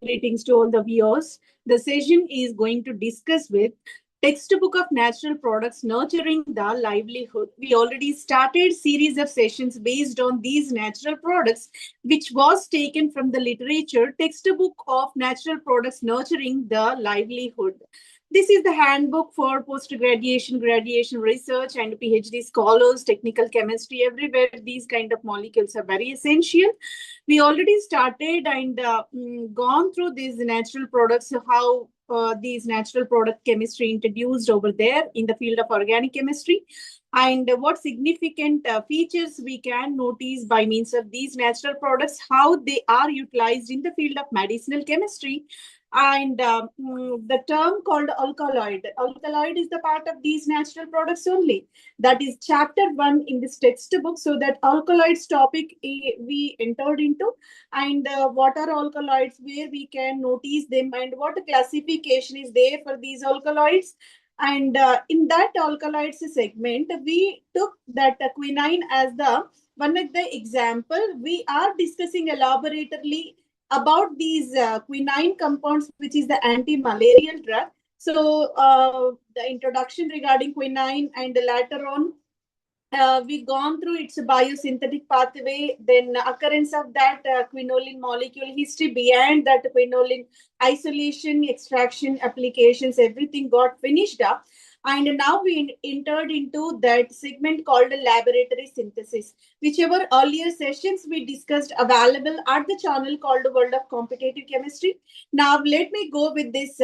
Greetings to all the viewers. The session is going to discuss with textbook of natural products nurturing the livelihood. We already started series of sessions based on these natural products, which was taken from the literature textbook of natural products nurturing the livelihood. This is the handbook for post-graduation, graduation research and PhD scholars, technical chemistry, everywhere. These kind of molecules are very essential. We already started and gone through these natural products, how these natural product chemistry introduced over there in the field of organic chemistry, and what significant features we can notice by means of these natural products, how they are utilized in the field of medicinal chemistry. And the term called alkaloid. Alkaloid is the part of these natural products only. That is chapter 1 in this textbook. So that alkaloids topic we entered into, and what are alkaloids, where we can notice them, and what classification is there for these alkaloids. And in that alkaloids segment, we took that quinine as the one of the example. We are discussing elaborately about these quinine compounds, which is the anti-malarial drug. So the introduction regarding quinine, and later on we gone through its biosynthetic pathway, then occurrence of that quinoline molecule, history behind that quinoline, isolation, extraction, applications, everything got finished up. And now we entered into that segment called laboratory synthesis. Whichever earlier sessions we discussed available at the channel called World of Competitive Chemistry. Now let me go with this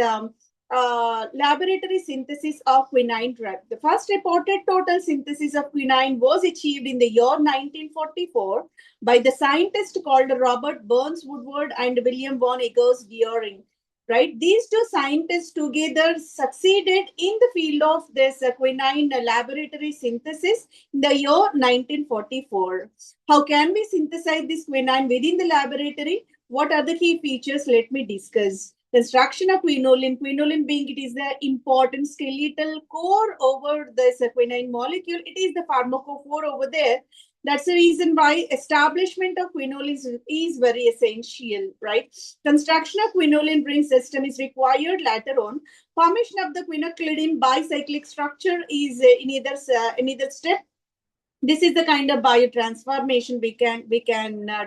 laboratory synthesis of quinine drug. The first reported total synthesis of quinine was achieved in the year 1944 by the scientist called Robert Burns Woodward and William von Eggers-Deering. Right, these two scientists together succeeded in the field of this quinine laboratory synthesis in the year 1944. How can we synthesize this quinine within the laboratory? What are the key features? Let me discuss. Construction of quinoline. Quinoline being it is the important skeletal core over this quinine molecule. It is the pharmacophore over there. That's the reason why establishment of quinoline is very essential, right? Construction of quinoline ring system is required later on. Formation of the quinacridine bicyclic structure is in either step. This is the kind of biotransformation we can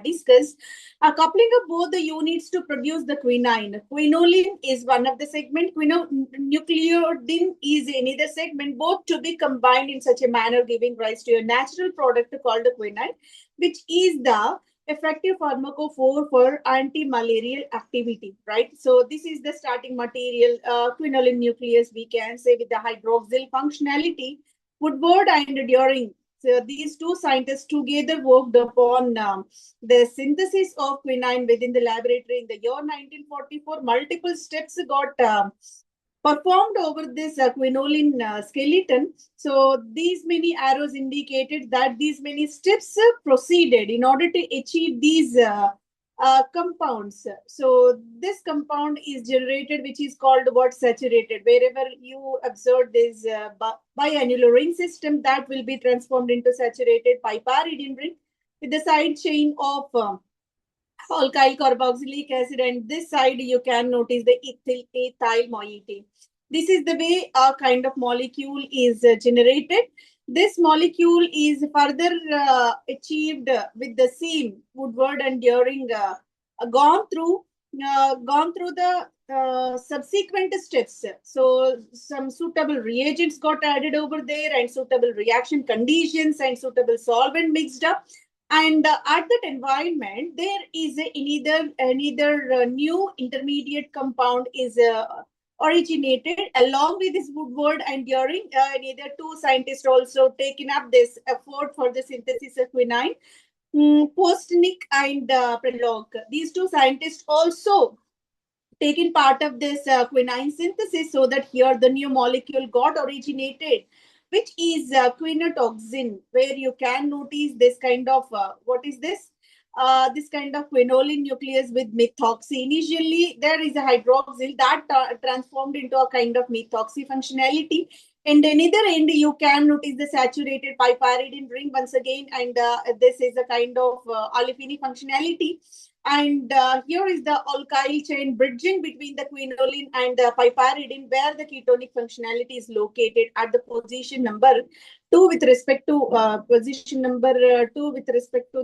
discuss. A coupling of both the units to produce the quinine. Quinoline is one of the segment. Nucleotide is another segment. Both to be combined in such a manner, giving rise to a natural product called quinine, which is the effective pharmacophore for anti-malarial activity, right? So this is the starting material, quinoline nucleus, we can say, with the hydroxyl functionality. Woodward and Deering. So these two scientists together worked upon the synthesis of quinine within the laboratory in the year 1944. Multiple steps got performed over this quinoline skeleton. So these many arrows indicated that these many steps proceeded in order to achieve these compounds. So this compound is generated, which is called what? Saturated. Wherever you observe this biannular ring system, that will be transformed into saturated piperidine ring with the side chain of alkyl carboxylic acid, and this side you can notice the ethyl moiety. This is the way a kind of molecule is generated. This molecule is further achieved with the same Woodward and Deering gone through the subsequent steps. So some suitable reagents got added over there, and suitable reaction conditions and suitable solvent mixed up. And at that environment, there is another new intermediate compound is originated along with this Woodward and Deering. Neither two scientists also taken up this effort for the synthesis of quinine. Postnick and Prelog. These two scientists also taken part of this quinine synthesis, so that here the new molecule got originated, which is quinotoxin, where you can notice this kind of, what is this? This kind of quinoline nucleus with methoxy. Initially, there is a hydroxyl that transformed into a kind of methoxy functionality. And another end, you can notice the saturated piperidine ring once again, and this is a kind of olefinic functionality. And here is the alkyl chain bridging between the quinoline and the piperidine, where the ketonic functionality is located at the position number two with respect to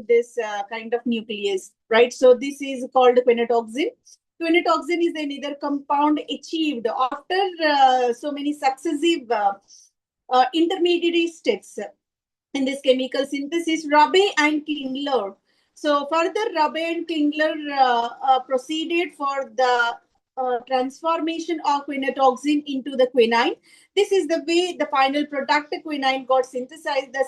this kind of nucleus, right? So this is called quinatoxin. Quinatoxin is another compound achieved after so many successive intermediary steps in this chemical synthesis, Rabe and Klingler. So further, Rabe and Klingler proceeded for the transformation of quinatoxin into the quinine. This is the way the final product quinine got synthesized. The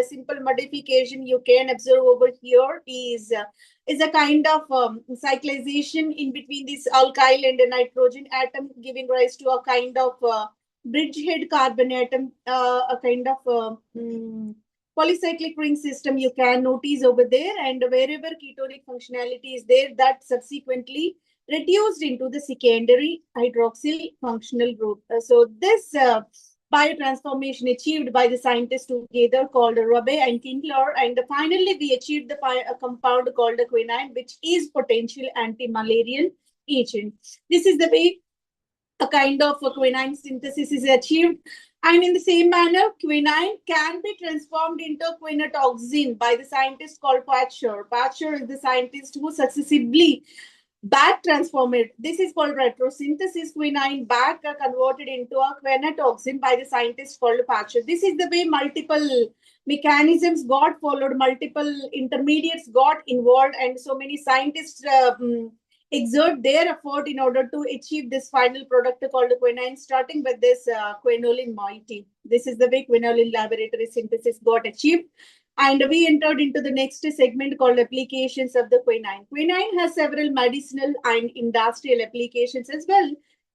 simple modification you can observe over here is a kind of cyclization in between this alkyl and the nitrogen atom, giving rise to a kind of bridgehead carbon atom, a kind of polycyclic ring system you can notice over there, and wherever ketonic functionality is there, that subsequently reduced into the secondary hydroxyl functional group. So this biotransformation achieved by the scientists together called Rabe and Kindler, and finally we achieved a compound called quinine, which is potential anti-malarial agent. This is the way a kind of a quinine synthesis is achieved. And in the same manner, quinine can be transformed into quinatoxin by the scientist called Patcher. Patcher is the scientist who successively back transformed it. This is called retrosynthesis. Quinine back converted into a quinatoxin by the scientist called Patcher. This is the way multiple mechanisms got followed, multiple intermediates got involved, and so many scientists exert their effort in order to achieve this final product called quinine, starting with this quinoline moiety. This is the way Quinine-Laboratory synthesis got achieved. And we entered into the next segment called applications of the quinine. Quinine has several medicinal and industrial applications as well.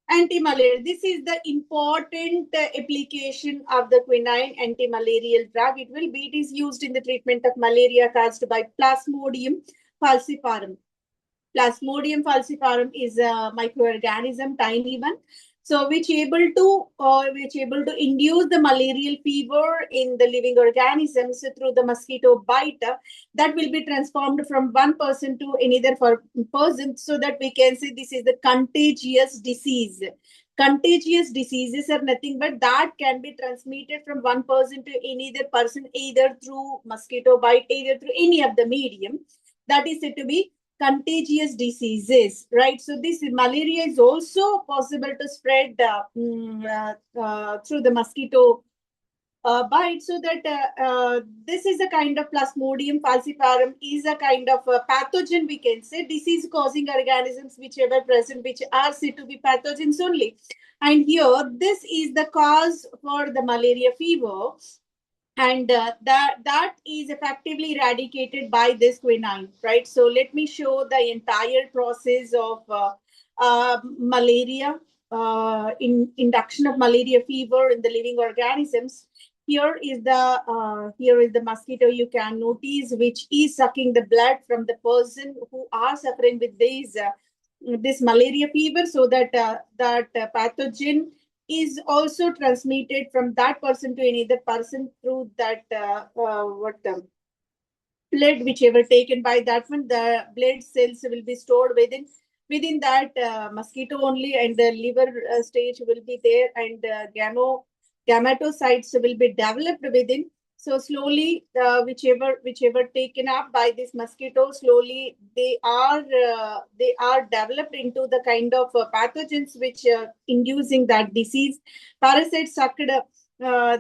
Anti-malaria. This is the important application of the quinine anti-malarial drug. It is used in the treatment of malaria caused by Plasmodium falciparum. Plasmodium falciparum is a microorganism, tiny one, so which able to induce the malarial fever in the living organisms through the mosquito bite. That will be transformed from one person to another person, so that we can say this is the contagious disease. Contagious diseases are nothing but that can be transmitted from one person to another person, either through mosquito bite, either through any of the medium. That is said to be contagious diseases, right? So this malaria is also possible to spread through the mosquito bite. So that this is a kind of Plasmodium falciparum is a kind of a pathogen, we can say, disease-causing organisms whichever present, which are said to be pathogens only. And here, this is the cause for the malaria fever, and that is effectively eradicated by this quinine, right? So let me show the entire process of malaria, in induction of malaria fever in the living organisms. Here is the mosquito you can notice, which is sucking the blood from the person who are suffering with this malaria fever, so that pathogen is also transmitted from that person to another person through that blood whichever taken by that one. The blood cells will be stored within that mosquito only, and the liver stage will be there, and gametocytes will be developed within. So slowly, whichever taken up by this mosquito, slowly they are developed into the kind of pathogens which inducing that disease. Parasites sucked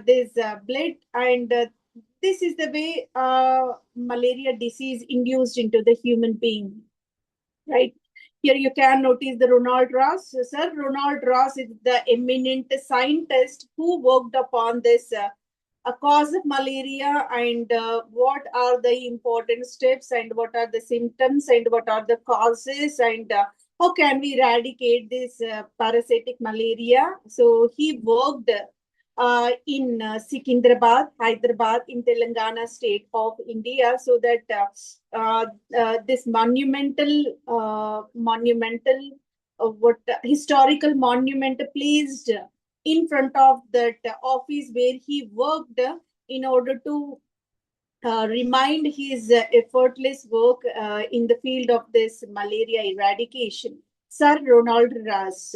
this blood, and this is the way malaria disease induced into the human being, right? Here you can notice the Ronald Ross. Sir Ronald Ross is the eminent scientist who worked upon this a cause of malaria, and what are the important steps, and what are the symptoms, and what are the causes, and how can we eradicate this parasitic malaria. So he worked in Secunderabad, Hyderabad, in Telangana state of India, so that this historical monument placed in front of that office where he worked in order to remind his effortless work in the field of this malaria eradication. Sir Ronald Ross,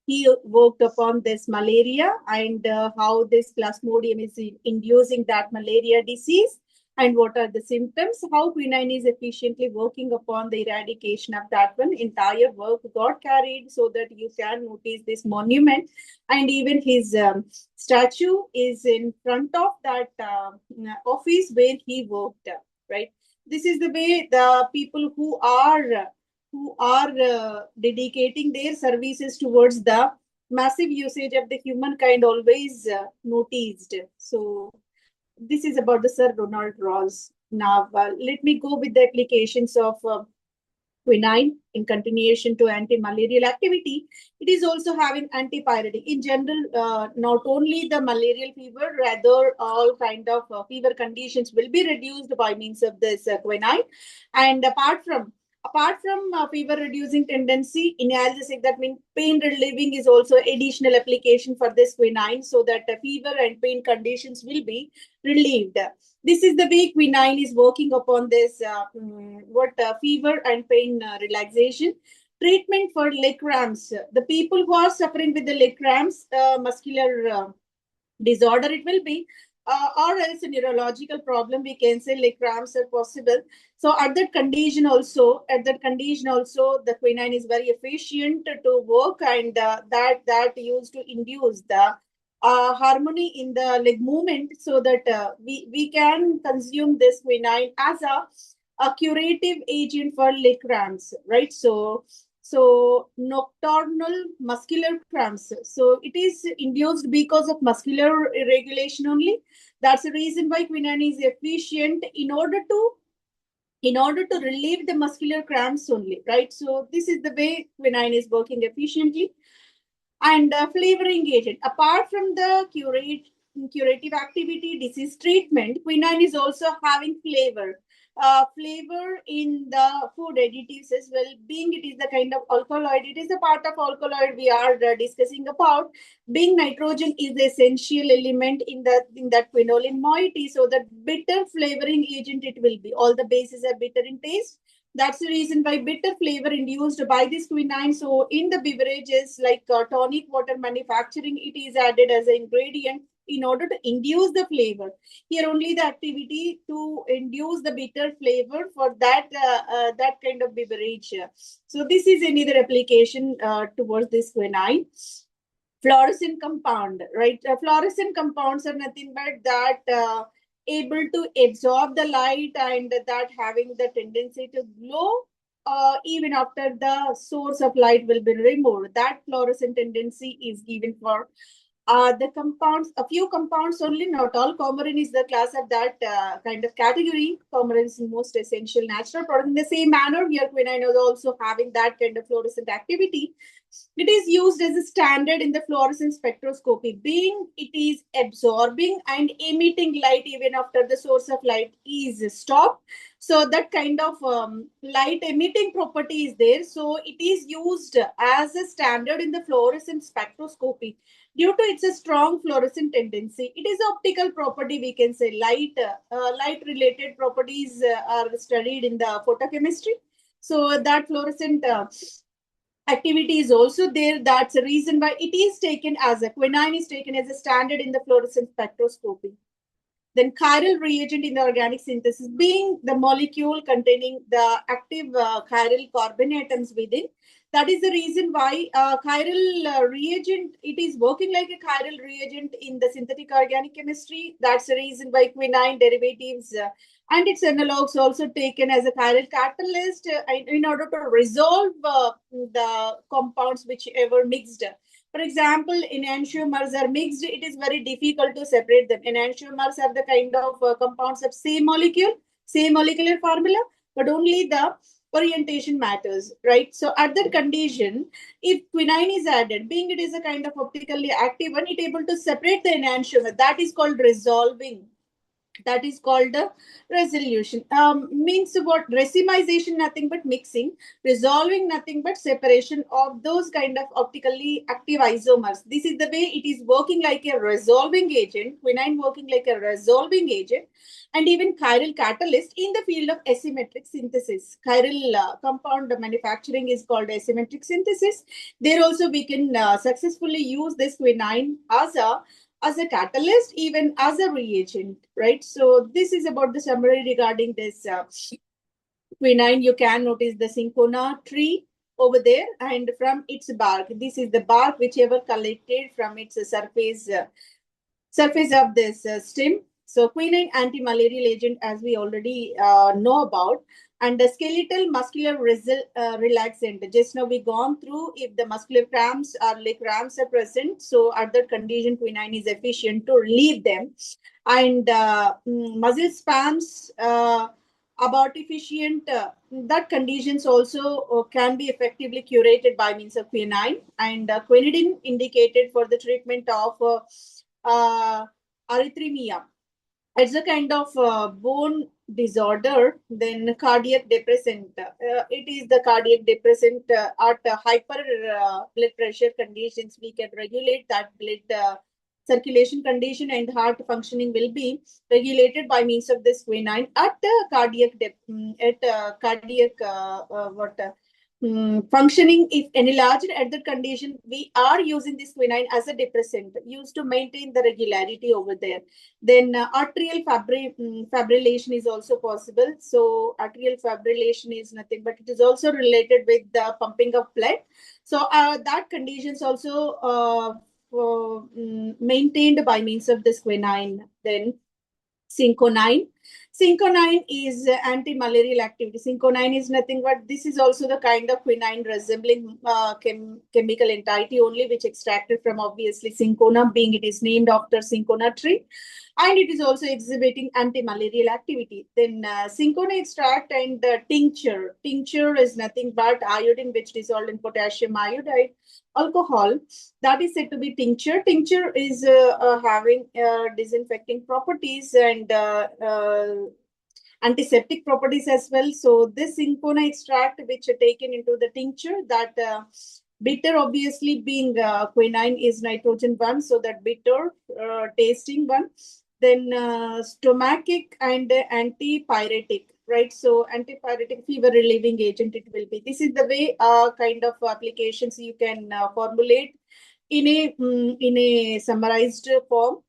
he worked upon this malaria and how this plasmodium is inducing that malaria disease and what are the symptoms, how quinine is efficiently working upon the eradication of that one. Entire work got carried so that you can notice this monument, and even his statue is in front of that office where he worked, right? This is the way the people who are dedicating their services towards the massive usage of the humankind always noticed. So this is about the Sir Ronald Ross. Now let me go with the applications of quinine in continuation to anti-malarial activity. It is also having antipyretic. In general, not only the malarial fever, rather all kind of fever conditions will be reduced by means of this quinine. And apart from fever reducing tendency, in analgesic, that means pain relieving is also additional application for this quinine, so that fever and pain conditions will be relieved. This is the way quinine is working upon this fever and pain relaxation. Treatment for leg cramps. The people who are suffering with the leg cramps, muscular disorder it will be, or else a neurological problem, we can say leg cramps are possible. So at that condition also, the quinine is very efficient to work, and that used to induce the harmony in the leg movement, so that we can consume this quinine as a curative agent for leg cramps, right? So nocturnal muscular cramps. So it is induced because of muscular irregulation only. That's the reason why quinine is efficient in order to relieve the muscular cramps only, right? So this is the way quinine is working efficiently. And flavoring agent. Apart from the curative activity, disease treatment, quinine is also having flavor. Flavor in the food additives as well, being it is the kind of alkaloid, it is a part of alkaloid we are discussing about. Being nitrogen is the essential element in that quinoline moiety, so that bitter flavoring agent it will be. All the bases are bitter in taste. That's the reason why bitter flavor induced by this quinine. So in the beverages like tonic water manufacturing, it is added as an ingredient in order to induce the flavor. Here only the activity to induce the bitter flavor for that kind of beverage. So this is another application towards this quinine. Fluorescent compound, right? Fluorescent compounds are nothing but that able to absorb the light and that having the tendency to glow even after the source of light will be removed. That fluorescent tendency is given for the compounds, a few compounds only, not all. Coumarin is the class of that kind of category. Coumarin is the most essential natural product. In the same manner, here quinine is also having that kind of fluorescent activity. It is used as a standard in the fluorescent spectroscopy, being it is absorbing and emitting light even after the source of light is stopped. So that kind of light emitting property is there. So it is used as a standard in the fluorescent spectroscopy. Due to its strong fluorescent tendency, it is optical property, we can say. Light related properties are studied in the photochemistry. So that fluorescent activity is also there. That's the reason why it is taken as a quinine is taken as a standard in the fluorescent spectroscopy. Then chiral reagent in the organic synthesis, being the molecule containing the active chiral carbon atoms within. That is the reason why chiral reagent, it is working like a chiral reagent in the synthetic organic chemistry. That's the reason why quinine derivatives and its analogs also taken as a chiral catalyst in order to resolve the compounds whichever mixed. For example, enantiomers are mixed, it is very difficult to separate them. Enantiomers are the kind of compounds of same molecule, same molecular formula, but only the orientation matters, right? So at that condition, if quinine is added, being it is a kind of optically active one, it able to separate the enantiomer. That is called resolving. That is called the resolution. Means what? Racemization, nothing but mixing. Resolving, nothing but separation of those kind of optically active isomers. This is the way it is working like a resolving agent, quinine working like a resolving agent, and even chiral catalyst in the field of asymmetric synthesis. Chiral compound manufacturing is called asymmetric synthesis. There also we can successfully use this quinine as a catalyst, even as a reagent, right? So this is about the summary regarding this quinine. You can notice the cinchona tree over there, and from its bark, this is the bark whichever collected from its surface of this stem. So quinine anti-malarial agent, as we already know about, and the skeletal muscular relaxant. Just now we gone through if the muscular cramps or like cramps are present. So at that condition, quinine is efficient to relieve them. And muscle spasms about efficient. That conditions also can be effectively curated by means of quinine, and quinidine indicated for the treatment of arrhythmia. It's a kind of bone disorder. Then cardiac depressant. It is the cardiac depressant at hyper blood pressure conditions. We can regulate that blood circulation condition, and heart functioning will be regulated by means of this quinine at cardiac what functioning if enlarged at that condition. We are using this quinine as a depressant used to maintain the regularity over there. Then arterial fibrillation is also possible. So arterial fibrillation is nothing but it is also related with the pumping of blood. So that conditions also maintained by means of this quinine. Then cinchonine. Cinchonine is anti-malarial activity. Cinchonine is nothing but this is also the kind of quinine resembling chemical entity only, which extracted from obviously cinchona, being it is named after cinchona tree, and it is also exhibiting anti-malarial activity. Then cinchona extract and tincture. Tincture is nothing but iodine which dissolved in potassium iodide alcohol. That is said to be tincture. Tincture is having disinfecting properties and antiseptic properties as well. So this cinchona extract which are taken into the tincture, that bitter obviously being quinine is nitrogen one, so that bitter tasting one. Then stomachic and antipyretic, right? So antipyretic fever relieving agent it will be. This is the way kind of applications you can formulate in a summarized form.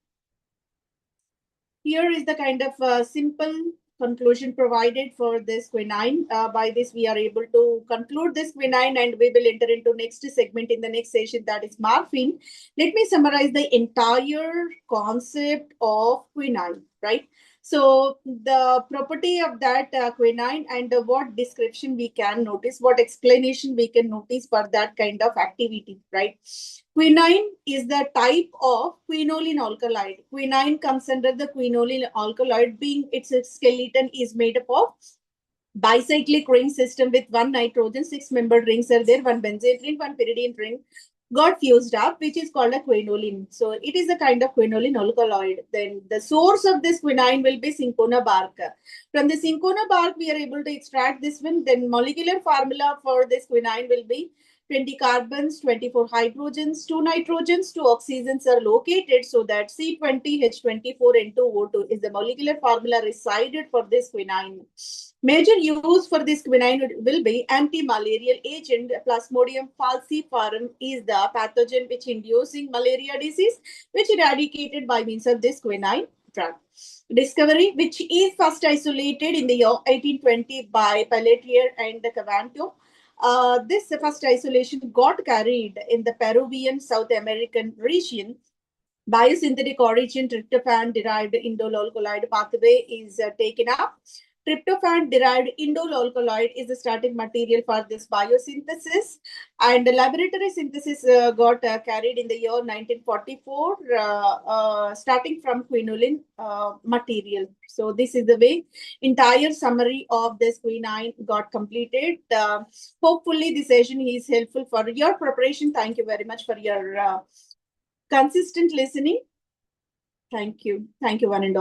Here is the kind of simple conclusion provided for this quinine. By this, we are able to conclude this quinine, and we will enter into next segment in the next session, that is morphine. Let me summarize the entire concept of quinine, right? So the property of that quinine and what description we can notice, what explanation we can notice for that kind of activity, right? Quinine is the type of quinoline alkaloid. Quinine comes under the quinoline alkaloid, being its skeleton is made up of bicyclic ring system with one nitrogen, six-membered rings are there, one benzene ring, one pyridine ring got fused up, which is called a quinoline. So it is a kind of quinoline alkaloid. Then the source of this quinine will be cinchona bark. From the cinchona bark, we are able to extract this one. Then molecular formula for this quinine will be 20 carbons, 24 hydrogens, 2 nitrogens, 2 oxygens are located, so that C20H24N2O2 is the molecular formula resided for this quinine. Major use for this quinine will be anti-malarial agent. Plasmodium falciparum is the pathogen which inducing malaria disease, which eradicated by means of this quinine drug. Discovery, which is first isolated in the year 1820 by Pelletier and Cavanto. This first isolation got carried in the Peruvian South American region. Biosynthetic origin tryptophan derived indole alkaloid pathway is taken up. Tryptophan derived indole alkaloid is the starting material for this biosynthesis, and the laboratory synthesis got carried in the year 1944, starting from quinoline material. So this is the way entire summary of this quinine got completed. Hopefully this session is helpful for your preparation. Thank you very much for your consistent listening. Thank you. Thank you, one and all.